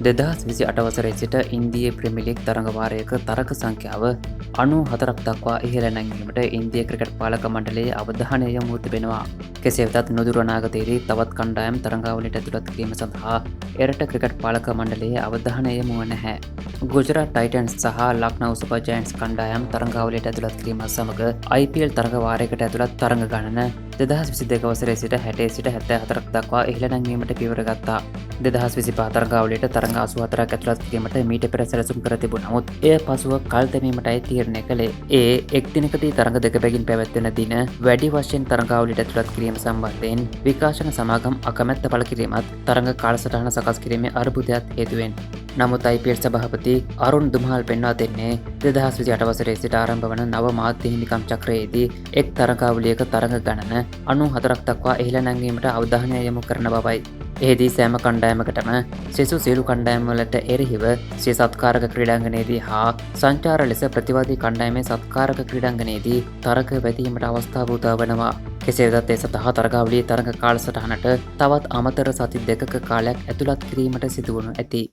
2028 වසරේ සිට ඉන්දියේ premier league තරඟ වාරයක තරග සංඛ්‍යාව 94ක් දක්වා ඉහළ නැංවීමට ඉන්දිය ක්‍රිකට් පාලක මණ්ඩලයේ අවධානය යොමු තිබෙනවා. කෙසේ වෙතත් නුදුරු අනාගතයේදී තවත් කණ්ඩායම් තරඟාවලියට ඇතුළත් කිරීම සඳහා එරට ක්‍රිකට් පාලක මණ්ඩලයේ අවධානය යොමු නැහැ. ගුජරාට් ටයිටන්ස් සහ ලක්නව් සුපර් ජයන්ට්ස් කණ්ඩායම් තරඟාවලියට ඇතුළත් කිරීමත් සමග IPL තරඟ වාරයකට ඇතුළත් තරඟ ගණන 2022 වසරේ සිට 60 සිට 74ක් දක්වා ඉහළ නැංවීමට පියවර ගත්තා. 2025 තරඟාවලියට තරඟ 84ක් ඇතුළත් කිරීමට මීට පෙර සැලසුම් කර තිබුණ නමුත් එය පසුව කල් දැමීමටයි තීරණය කළේ. ඒ එක් දිනකදී තරඟ දෙක බැගින් පැවැත්වෙන දින වැඩි වශයෙන් තරඟාවලියට ඇතුළත් කිරීම සම්බන්ධයෙන් විකාශන සමාගම් අකමැත්ත පළ කිරීමත් තරඟ කාලසටහන සකස් කිරීමේ අර්බුදයක් හේතුවෙන්. නමුත් IPL සභාපති අරුන් දුමාල් පෙන්වා දෙන්නේ 2028 වසරේ සිට ආරම්භ වන නව මාධ්‍ය හිමිකම් චක්‍රයේදී එක් තරඟාවලියක තරඟ ගණන 94ක් දක්වා ඉහළ නැංවීමට අවධානය යොමු කරන බවයි. එහිදී සෑම කණ්ඩායමකටම සෙසු සියලු කණ්ඩායම්වලට එරෙහිව සිය සත්කාරක ක්‍රීඩාංගණයේදී හා සංචාර ලෙස ප්‍රතිවාදී කණ්ඩායමේ සත්කාරක ක්‍රීඩාංගණයේදී තරග වැදීමට අවස්ථාව උදා වනවා. කෙසේ වෙතත් ඒ සඳහා තරගාවලියේ තරග කාලසටහනට තවත් අමතර සති දෙකක කාලයක් ඇතුළත් කිරීමට සිදුවනු ඇති.